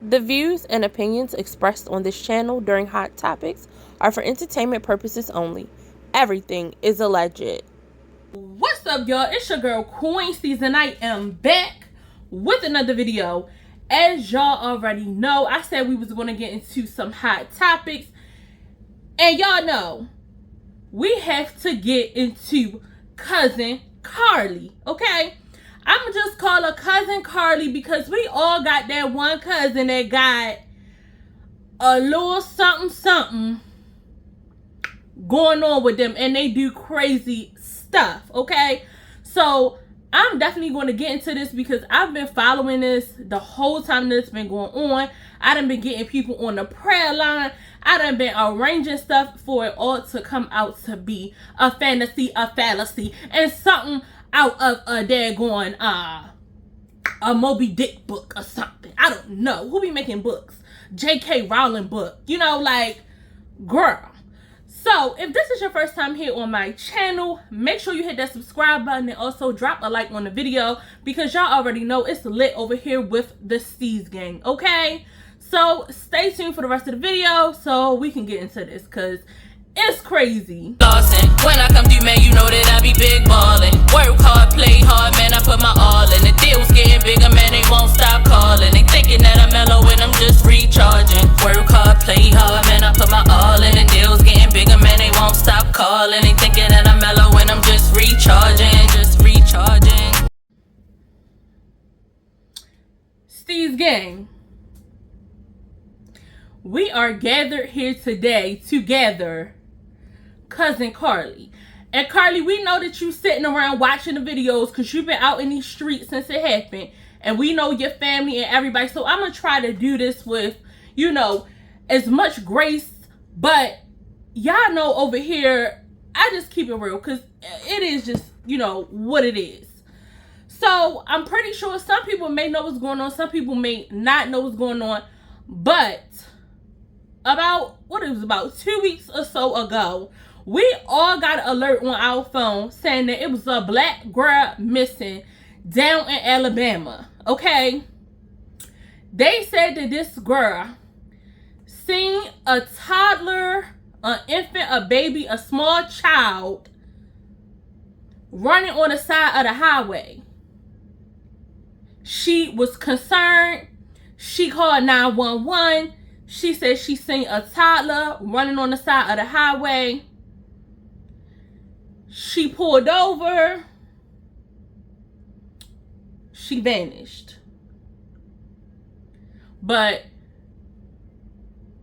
The views and opinions expressed on this channel during Hot Topics are for entertainment purposes only. Everything is alleged. What's up, y'all? It's your girl QueensteezTV, and I am back with another video. As y'all already know, I said we was going to get into some hot topics, and y'all know we have to get into cousin Carly, okay? I'm just call her cousin Carly because we all got that one cousin that got a little something going on with them, and they do crazy stuff, okay? So I'm definitely going to get into this because I've been following this the whole time that it's been going on. I done been getting people on the prayer line. I done been arranging stuff for it all to come out to be a fantasy, a fallacy, and something out of a daggone a Moby Dick book or something. I don't know. Who be making books? J.K. Rowling book. You know, like, girl. So, if this is your first time here on my channel, make sure you hit that subscribe button and also drop a like on the video because y'all already know it's lit over here with the Steez gang, okay? So, stay tuned for the rest of the video so we can get into this because it's crazy. When I come through, man, you know that I be big ballin'. Work hard, play hard, man, I put my all in. The deal's getting bigger, man, they won't stop calling. They thinking that I'm mellow and I'm just recharging. Work hard, play hard, man, I put my all in. The deal's getting bigger, man, they won't stop calling. They thinking that I'm mellow and I'm just recharging, Steez gang, we are gathered here today together cousin Carly. And Carly, we know that you sitting around watching the videos because you've been out in these streets since it happened, and we know your family and everybody, so I'm gonna try to do this with, you know, as much grace, but y'all know over here I just keep it real because it is just, you know, what it is. So I'm pretty sure some people may know what's going on, some people may not know what's going on, but about 2 weeks or so ago, we all got an alert on our phone saying that it was a black girl missing down in Alabama, okay? They said that this girl seen a toddler, an infant, a baby, a small child running on the side of the highway. She was concerned. She called 911. She said she seen a toddler running on the side of the highway. She pulled over. She vanished. But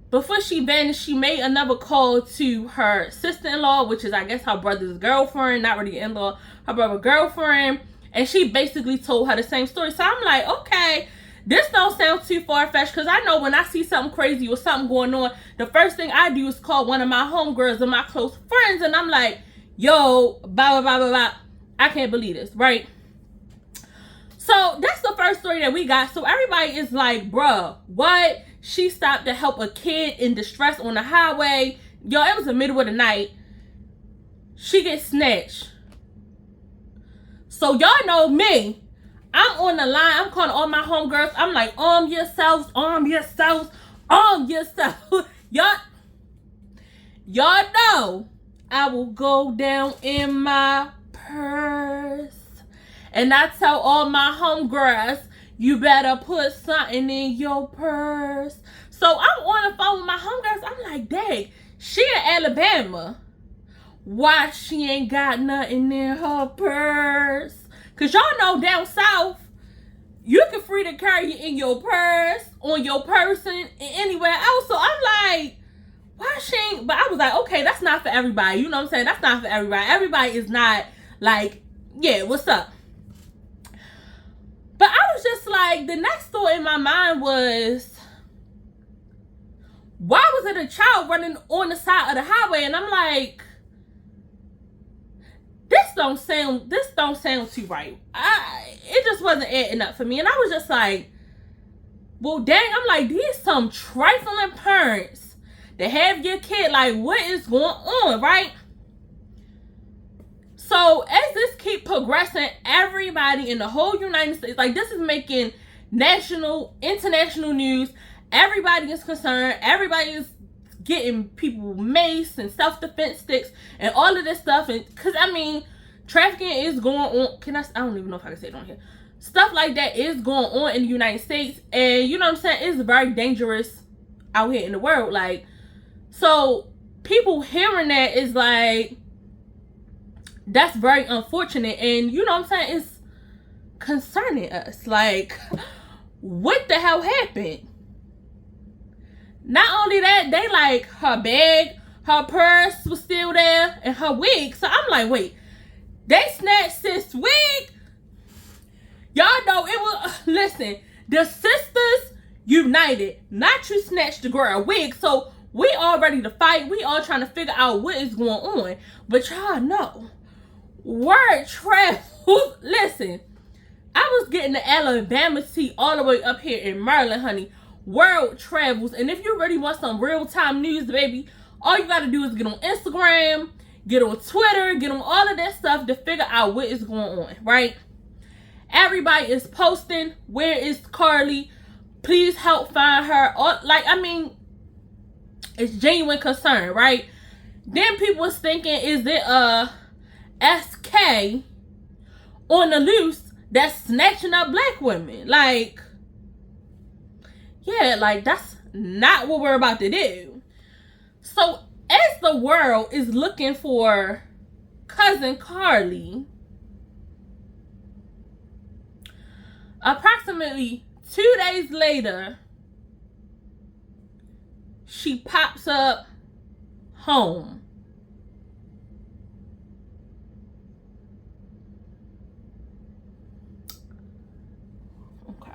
before she vanished, she made another call to her sister-in-law, which is, I guess, her brother's girlfriend, not really in-law, her brother's girlfriend. And she basically told her the same story. So I'm like, okay, this don't sound too far-fetched because I know when I see something crazy or something going on, the first thing I do is call one of my homegirls and my close friends, and I'm like, yo, blah, blah, blah, blah, blah. I can't believe this, right? So that's the first story that we got. So everybody is like, bruh, what? She stopped to help a kid in distress on the highway. Yo, it was the middle of the night. She gets snatched. So y'all know me. I'm on the line. I'm calling all my homegirls. I'm like, arm yourselves, arm yourselves, arm yourselves. Y'all know I will go down in my purse. And I tell all my homegirls, you better put something in your purse. So I'm on the phone with my homegirls. I'm like, dang, she in Alabama. Why she ain't got nothing in her purse? Because y'all know down south, you can free to carry it in your purse, on your person, and anywhere else. So I'm like, why she ain't? But I was like, okay, that's not for everybody. You know what I'm saying? That's not for everybody. Everybody is not like, yeah, what's up? But I was just like, the next thought in my mind was, why was it a child running on the side of the highway? And I'm like, this don't sound too right. It just wasn't adding up for me. And I was just like, well, dang, I'm like, these some trifling parents that have your kid, like, what is going on, right? So as this keep progressing, everybody in the whole United States, like, this is making national, international news. everybody is concerned. Everybody is getting people mace and self-defense sticks and all of this stuff. And because I mean, trafficking is going on. I don't even know if I can say it on here. Stuff like that is going on in the United States, and you know what I'm saying, it's very dangerous out here in the world. Like, so people hearing that is like, that's very unfortunate, and you know what I'm saying, it's concerning us. Like, what the hell happened? Not only that, they like, her bag, her purse was still there, and her wig. So I'm like, wait, they snatched sis wig? Y'all know it was, listen, the sisters united. Not you snatched the girl wig. So we all ready to fight. We all trying to figure out what is going on. But y'all know, word travels. Listen, I was getting the Alabama tea all the way up here in Maryland, honey. World travels. And if you really want some real-time news, baby, all you got to do is get on Instagram, get on Twitter, get on all of that stuff to figure out what is going on, right? Everybody is posting, where is Carly? Please help find her. Like, I mean, it's genuine concern, right? Then people was thinking, is it a SK on the loose that's snatching up black women? Like, yeah, like, that's not what we're about to do. So, as the world is looking for cousin Carly, approximately 2 days later, she pops up home. Okay.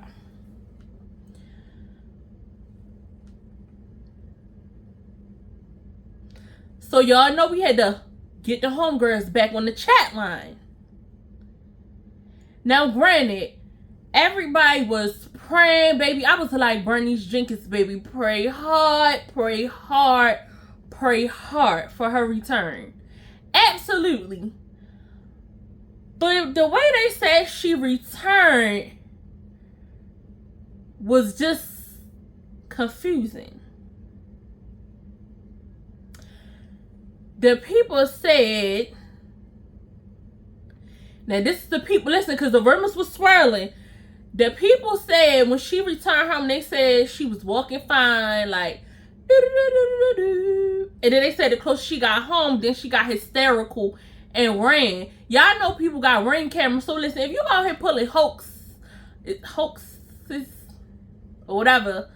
So y'all know we had to get the homegirls back on the chat line. Now, granted, everybody was praying, baby. I was like Bernice Jenkins, baby. Pray hard, pray hard, pray hard for her return. Absolutely. But the way they said she returned was just confusing. The people said, now this is the people, listen, because the rumors was swirling. The people said when she returned home, they said she was walking fine, like, and then they said the closer she got home, then she got hysterical and ran. Y'all know people got ring cameras, so listen, if you out here pulling hoaxes or whatever,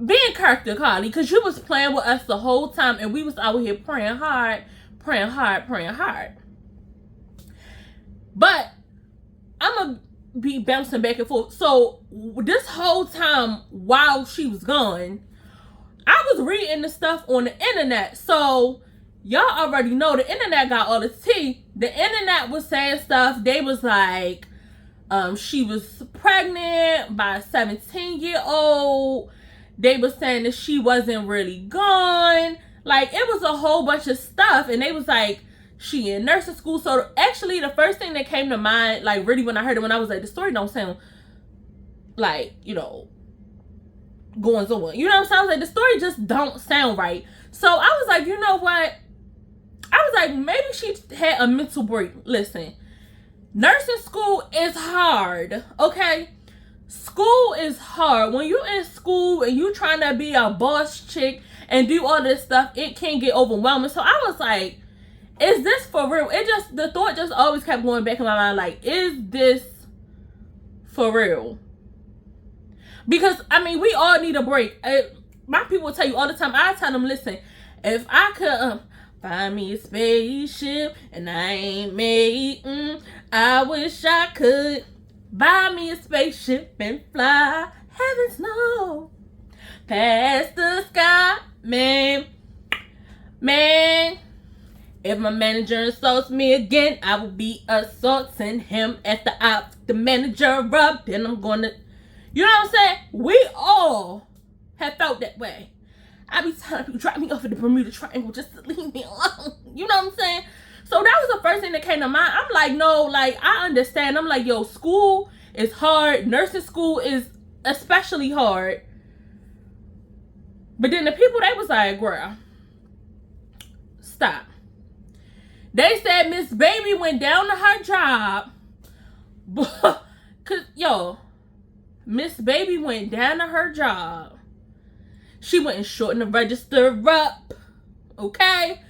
be in character, Carly, because you was playing with us the whole time, and we was out here praying hard, praying hard, praying hard. But I'm gonna be bouncing back and forth. So this whole time while she was gone, I was reading the stuff on the internet. So y'all already know the internet got all the tea. The internet was saying stuff. They was like, she was pregnant by a 17-year-old. They was saying that she wasn't really gone. Like, it was a whole bunch of stuff. And they was like, she in nursing school. So actually the first thing that came to mind, like really when I heard it, when I was like, the story don't sound like, you know, going on. You know what I'm saying? I was like, the story just don't sound right. So I was like, you know what? I was like, maybe she had a mental break. Listen, nursing school is hard, okay? School is hard. When you're in school and you trying to be a boss chick and do all this stuff, it can get overwhelming. So I was like, is this for real? The thought just always kept going back in my mind, like, is this for real? Because, I mean, we all need a break. My people tell you all the time, I tell them, listen, if I could find me a spaceship and I ain't made, I wish I could buy me a spaceship and fly heaven's no past the sky, man. If my manager insults me again, I will be assaulting him at the manager up. Then I'm gonna, you know what I'm saying? We all have felt that way. I be telling people, drop me off at the Bermuda Triangle just to leave me alone. You know what I'm saying? So that was the first thing that came to mind. I'm like, no, like, I understand. I'm like, yo, school is hard. Nursing school is especially hard. But then the people, they was like, girl, stop. They said Miss Baby went down to her job. Cause, yo, Miss Baby went down to her job. She went and shortened the register up. Okay?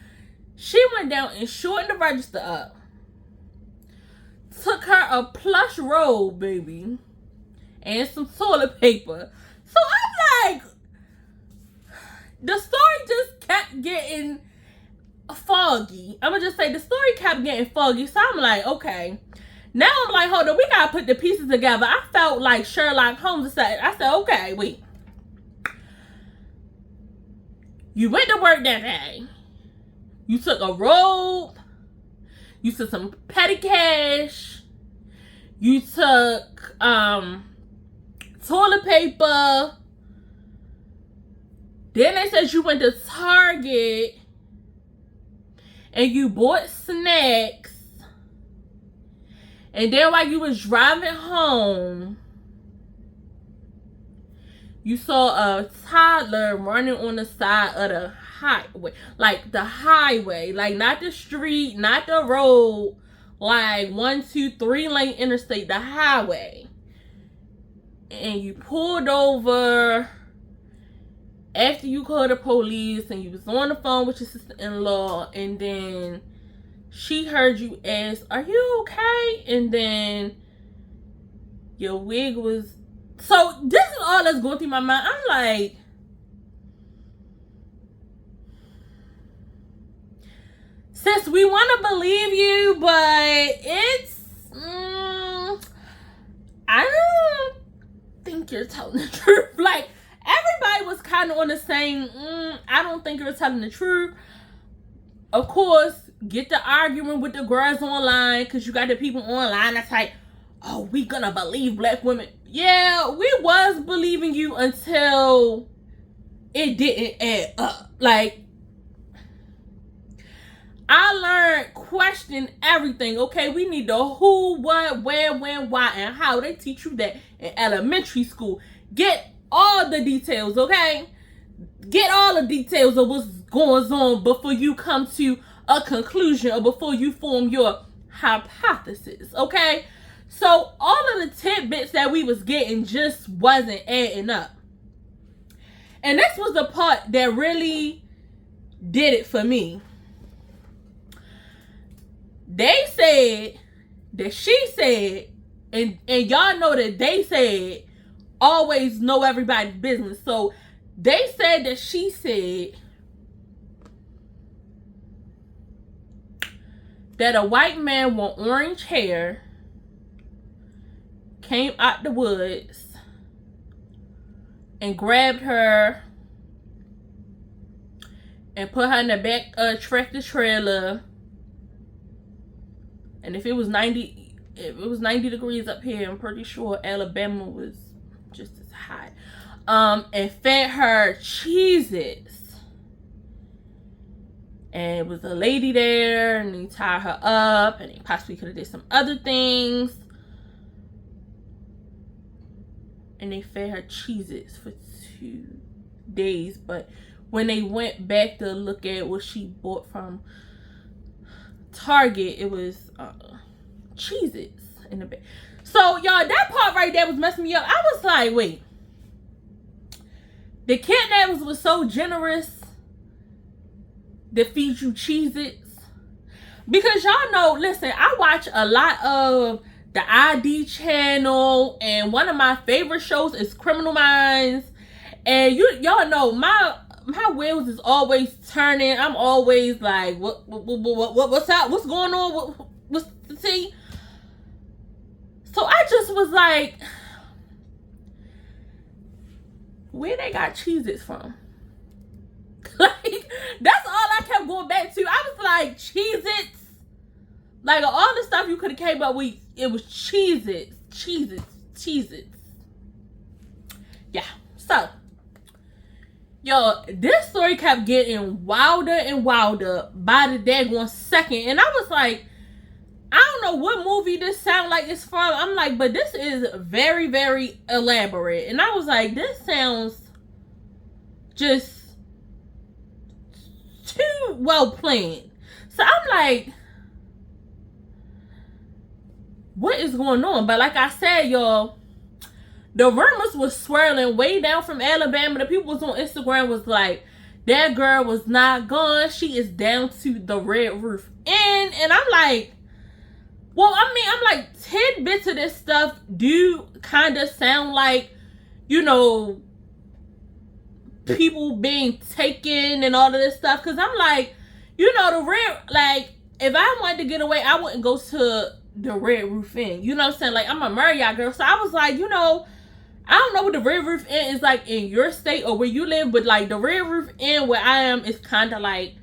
She went down and shortened the register up. Took her a plush robe, baby. And some toilet paper. So I'm like, the story just kept getting foggy. I'm gonna just say the story kept getting foggy. So I'm like, okay. Now I'm like, hold on, we gotta put the pieces together. I felt like Sherlock Holmes. I said, okay, wait. You went to work that day. You took a robe. You took some petty cash. You took toilet paper. Then they said you went to Target and you bought snacks. And then while you was driving home, you saw a toddler running on the side of the highway. Like the highway. Like not the street, not the road. Like 1, 2, 3 lane interstate, the highway. And you pulled over after you called the police and you was on the phone with your sister-in-law, and then she heard you ask, are you okay? And then your wig was... So this is all that's going through my mind. I'm like, sis, we want to believe you, but it's... I don't think you're telling the truth. Like, everybody was kind of on the same, I don't think you're telling the truth. Of course, get the arguing with the girls online, because you got the people online that's like, oh, we gonna believe black women. Yeah, we was believing you until it didn't add up. Like, I learned question everything, okay? We need the who, what, where, when, why, and how. They teach you that in elementary school. Get all the details, okay? Get all the details of what's going on before you come to a conclusion or before you form your hypothesis, okay? So all of the tidbits that we was getting just wasn't adding up. And this was the part that really did it for me. They said that she said, and y'all know that they said always know everybody's business. So they said that she said that a white man with orange hair came out the woods and grabbed her and put her in the back of a tractor trailer. And if it was 90 degrees up here, I'm pretty sure Alabama was just as hot. And fed her Cheez-Its. And it was a lady there, and they tied her up, and they possibly could have did some other things. And they fed her Cheez-Its for 2 days. But when they went back to look at what she bought from Target, it was Cheez-Its in the bag. So, y'all, that part right there was messing me up. I was like, wait. The kidnappers was so generous to feed you Cheez-Its. Because y'all know, listen, I watch a lot of the ID channel, and one of my favorite shows is Criminal Minds. And y'all know my wheels is always turning. I'm always like, what's up? What's going on? What's the tea? So I just was like, where they got Cheez-Its from? Like, that's all I kept going back to. I was like, Cheez-Its? Like, all the stuff you could have came up with, it was Cheez-Its. Cheez-Its. Cheez-Its. Yeah. So, yo, this story kept getting wilder and wilder by the daggone second. And I was like, I don't know what movie this sound like it's from. I'm like, but this is very, very elaborate. And I was like, this sounds just too well planned. So I'm like, what is going on? But like I said, y'all, the rumors was swirling way down from Alabama. The people was on Instagram was like, that girl was not gone. She is down to the Red Roof Inn. And I'm like, well, I mean, I'm like, tidbits of this stuff do kind of sound like, you know, people being taken and all of this stuff. Because I'm like, you know, the Red, like, if I wanted to get away, I wouldn't go to the Red Roof Inn. You know what I'm saying? Like, I'm a Marriott girl. So I was like, you know, I don't know what the Red Roof Inn is like in your state or where you live. But, like, the Red Roof Inn where I am is kind of like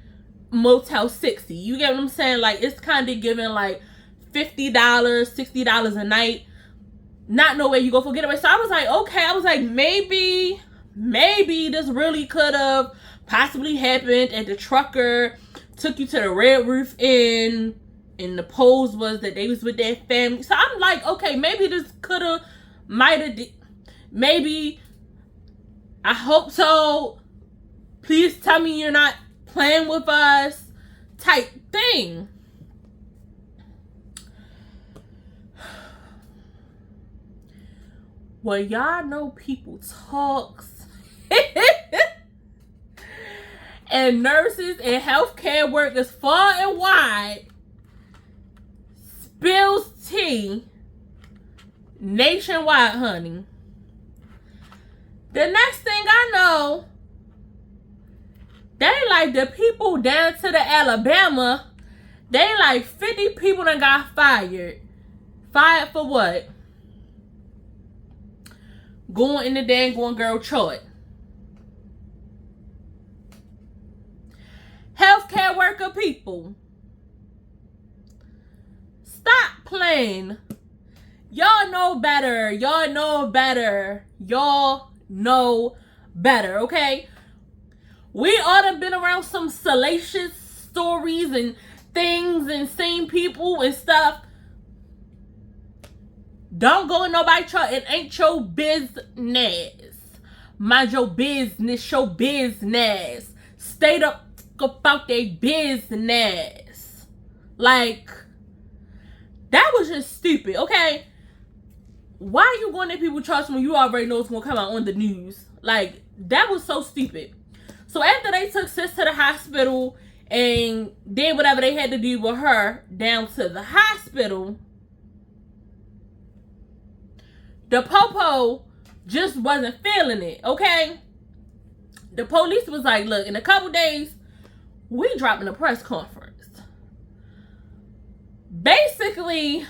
Motel 60. You get what I'm saying? Like, it's kind of giving, like, $50, $60 a night. Not no way you go for getaway. So I was like, okay. I was like, maybe this really could have possibly happened and the trucker took you to the Red Roof Inn and the pose was that they was with their family. So I'm like, okay, maybe this could have, might have, maybe, I hope so. Please tell me you're not playing with us type thing. Well, y'all know people talks and nurses and healthcare workers far and wide spills tea nationwide, honey. The next thing I know, they like the people down to the Alabama, they like 50 people that got fired. Fired for what? Going in the dang girl chart. Healthcare worker people, stop playing. Y'all know better. Y'all know better. Y'all know better, okay? We ought to have been around some salacious stories and things and seen people and stuff. Don't go in nobody's truck. It ain't your business. Mind your business, show business. Stay the fuck about their business. Like, that was just stupid, okay? Why are you going to people's trucks when you already know it's going to come out on the news? Like, that was so stupid. So after they took sis to the hospital and did whatever they had to do with her down to the hospital, the popo just wasn't feeling it, okay? The police was like, look, in a couple days, we dropping a press conference. Basically,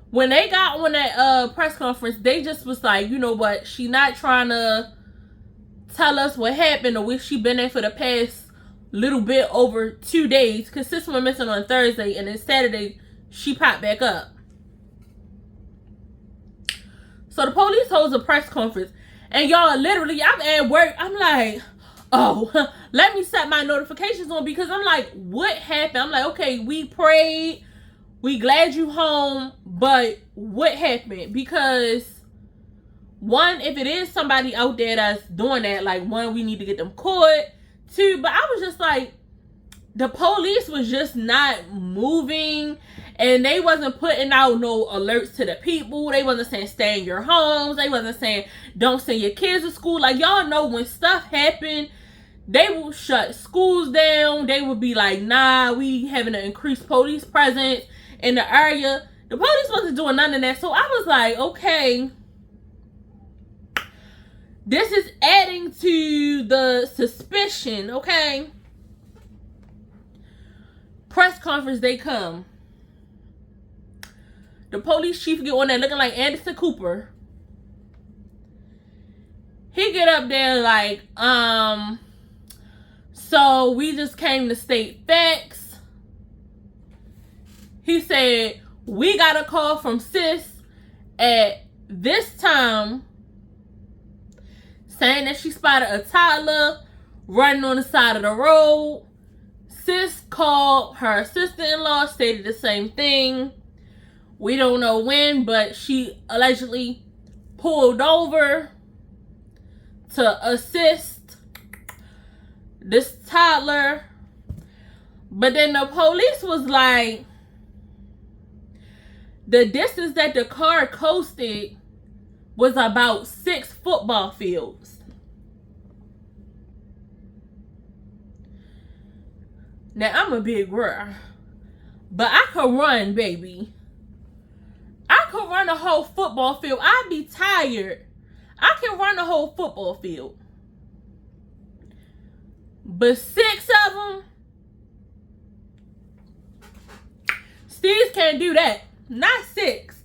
when they got on that press conference, they just was like, you know what? She not trying to tell us what happened or where she been there for the past little bit over 2 days. Because sis went missing on Thursday and then Saturday, she popped back up. So the police holds a press conference. And y'all, literally, I'm at work. I'm like, oh, let me set my notifications on because I'm like, what happened? I'm like, okay, we prayed. We glad you home. But what happened? Because, one, if it is somebody out there that's doing that, like, one, we need to get them caught. Two, but I was just like, the police was just not moving. And they wasn't putting out no alerts to the people. They wasn't saying stay in your homes. They wasn't saying don't send your kids to school. Like, y'all know when stuff happened, they will shut schools down. They would be like, nah, we having an increased police presence in the area. The police wasn't doing none of that. So I was like, okay, this is adding to the suspicion, okay? Press conference, they come. The police chief get on there looking like Anderson Cooper. He get up there like, so we just came to state facts. He said, we got a call from sis at this time saying that she spotted a toddler running on the side of the road. sis called her sister-in-law, stated the same thing. We don't know when, but she allegedly pulled over to assist this toddler. But then the police was like, the distance that the car coasted was about 6 football fields. Now, I'm a big girl, but I could run, baby. I could run a whole football field. I'd be tired. I can run a whole football field. But 6 of them, Steez can't do that. Not 6.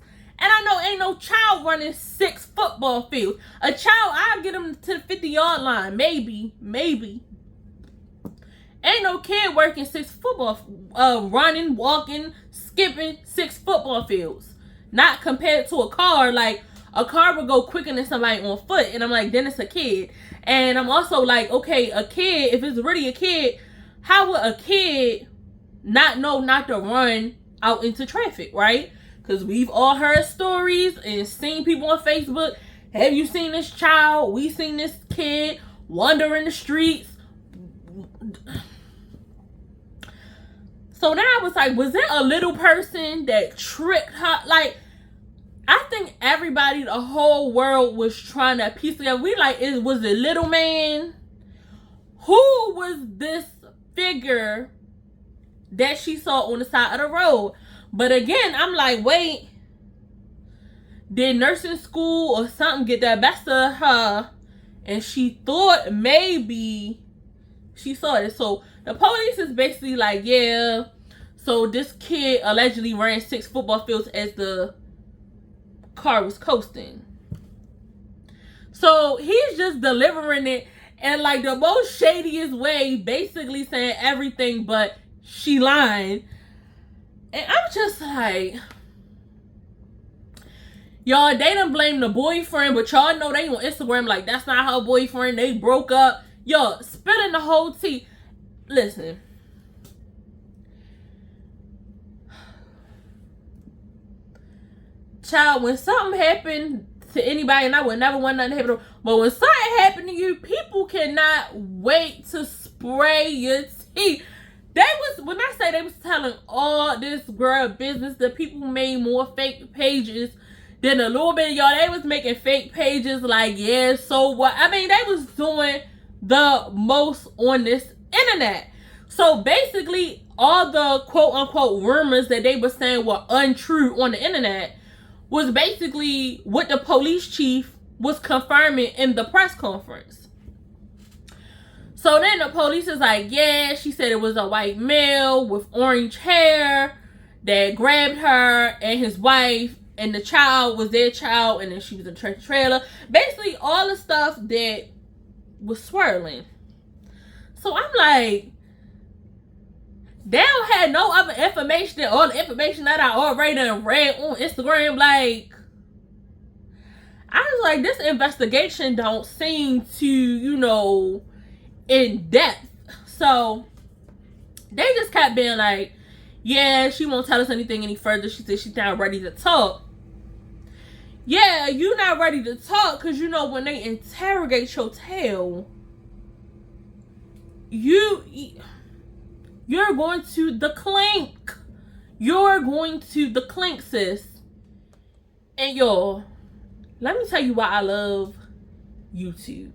And I know ain't no child running 6 football fields. A child, I'll get them to the 50-yard line. Maybe. Ain't no kid working 6 football, running, walking, skipping 6 football fields. Not compared to a car. Like, a car would go quicker than somebody on foot. And I'm like, then it's a kid. And I'm also like, okay, a kid, if it's really a kid, how would a kid not know not to run out into traffic, right? Because we've all heard stories and seen people on Facebook. Have you seen this child? We seen this kid wandering the streets. So now I was like, was it a little person that tricked her? Like, I think everybody, the whole world was trying to piece together. We like, was it little man? Who was this figure that she saw on the side of the road? But again, I'm like, wait, did nursing school or something get the best of her? And she thought maybe she saw it. So the police is basically like, yeah, so this kid allegedly ran 6 football fields as the car was coasting. So he's just delivering it in like the most shadiest way, basically saying everything but she lying. And I'm just like, y'all, they done blame the boyfriend, but y'all know they on Instagram like that's not her boyfriend. They broke up. Y'all spilling the whole tea. Listen. Child, when something happened to anybody, and I would never want nothing to happen to them, but when something happened to you, people cannot wait to spray your tea. When I say they was telling all this girl business, the people made more fake pages than a little bit of y'all. They was making fake pages like, yeah, so what? I mean, they was doing the most on this internet. So basically, all the quote-unquote rumors that they were saying were untrue on the internet was basically what the police chief was confirming in the press conference. So then the police is like, yeah, she said it was a white male with orange hair that grabbed her and his wife, and the child was their child, and then she was in a trailer. Basically, all the stuff that was swirling. So I'm like, they don't have no other information than all the information that I already done read on Instagram. Like, I was like, this investigation don't seem to, in depth. So they just kept being like, yeah, she won't tell us anything any further. She said she's not ready to talk. Yeah, you're not ready to talk because when they interrogate your tale, you're going to the clink. You're going to the clink, sis. And y'all, let me tell you why I love YouTube.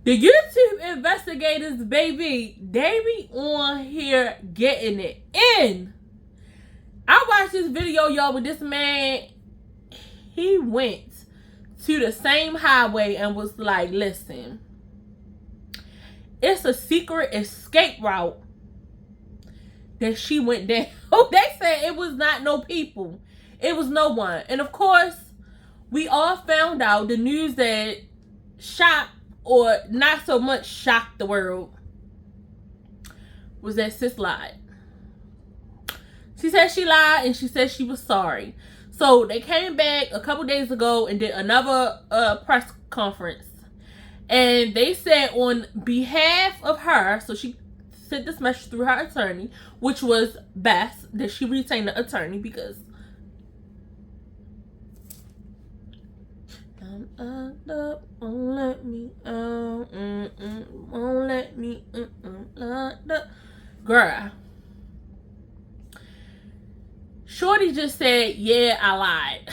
The YouTube investigators, baby, they be on here getting it in. I watched this video, y'all, with this man. He went to the same highway and was like, listen, it's a secret escape route that she went down. They said it was not no people. It was no one. And of course, we all found out the news that shocked, or not so much shocked the world, was that sis lied. She said she lied, and she said she was sorry. So they came back a couple days ago and did another press conference. And they said on behalf of her, so she sent this message through her attorney, which was best that she retained the attorney because won't let me won't let me girl. Shorty just said, yeah, I lied.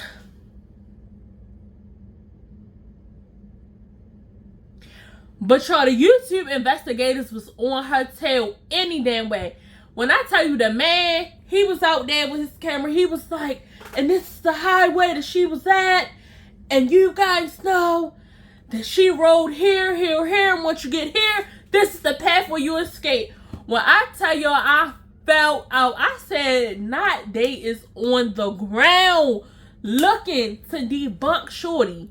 But y'all, the YouTube investigators was on her tail any damn way. When I tell you the man, he was out there with his camera. He was like, and this is the highway that she was at. And you guys know that she rode here, here, here. And once you get here, this is the path where you escape. When I tell y'all, I fell out. I said, not they is on the ground looking to debunk Shorty.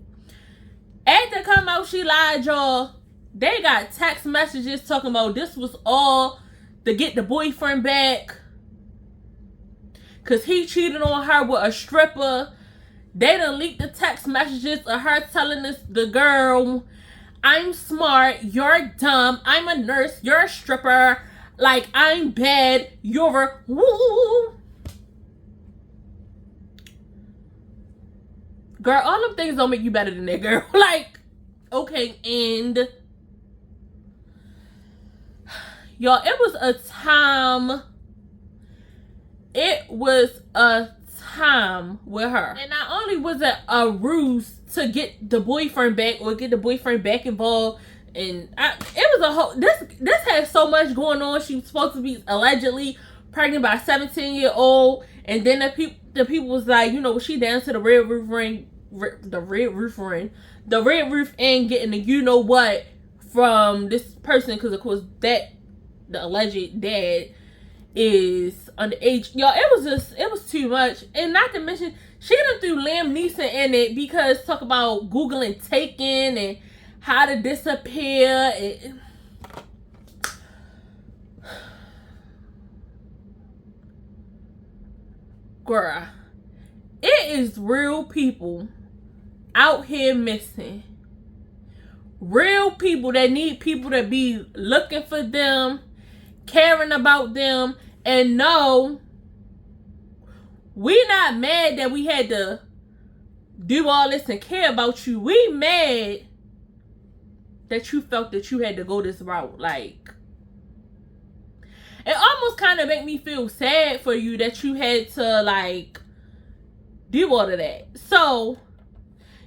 After come out, she lied, y'all. They got text messages talking about this was all to get the boyfriend back because he cheated on her with a stripper. They done leaked the text messages of her telling the girl, I'm smart, you're dumb, I'm a nurse, you're a stripper, like I'm bad, you're a woo. Girl, all them things don't make you better than that, girl. Like, okay, and y'all, it was a time with her. And not only was it a ruse to get the boyfriend back or get the boyfriend back involved, and it was a whole, this had so much going on. She was supposed to be allegedly pregnant by a 17-year-old, and then the people was like, you know, she down to the red roof and getting the you know what from this person, because of course that the alleged dad is underage. Y'all, it was too much. And not to mention, she done threw Liam Neeson in it because talk about Googling Taken and how to disappear. Girl, it is real people out here missing. Real people that need people to be looking for them, caring about them, and no, we not mad that we had to do all this and care about you. We mad that you felt that you had to go this route. Like, it almost kind of make me feel sad for you that you had to, like, do all of that. So,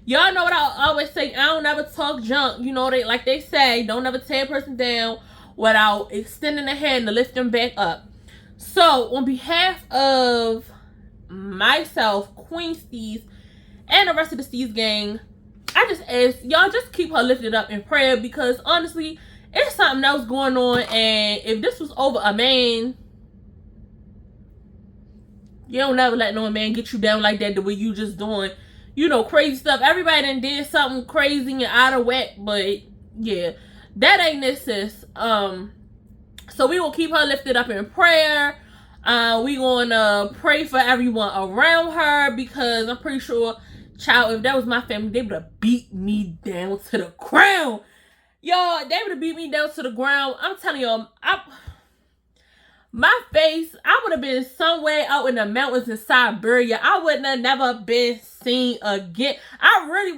y'all know what I always say, I don't ever talk junk. You know, they say, don't ever tear a person down without extending a hand to lift them back up. So, on behalf of myself, Queen Steez, and the rest of the Steez gang, I just ask y'all just keep her lifted up in prayer, because honestly, it's something else going on. And if this was over a man, you don't never let no man get you down like that, the way you just doing, you know, crazy stuff. Everybody done did something crazy and out of whack, but yeah, that ain't this, sis. So we will keep her lifted up in prayer. We gonna pray for everyone around her, because I'm pretty sure, child, if that was my family, they would have beat me down to the ground. Y'all, they would have beat me down to the ground. I'm telling y'all, my face, I would have been somewhere out in the mountains in Siberia. I would have never been seen again. I really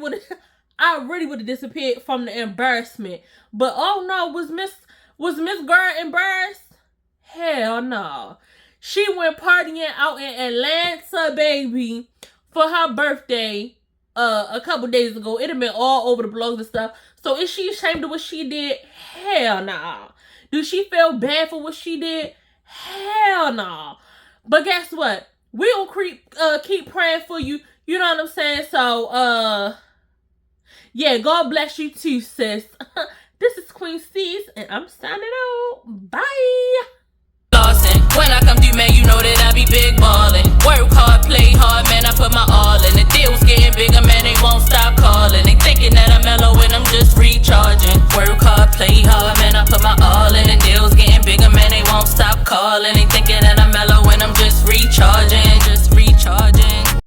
would have disappeared from the embarrassment. But oh no, was Miss Girl embarrassed? Hell no. She went partying out in Atlanta, baby, for her birthday a couple days ago. It had been all over the blogs and stuff. So is she ashamed of what she did? Hell no. Do she feel bad for what she did? Hell no. But guess what? We gonna keep praying for you. You know what I'm saying? So, yeah, God bless you too, sis. This is Queen Steez, and I'm signing out. Bye.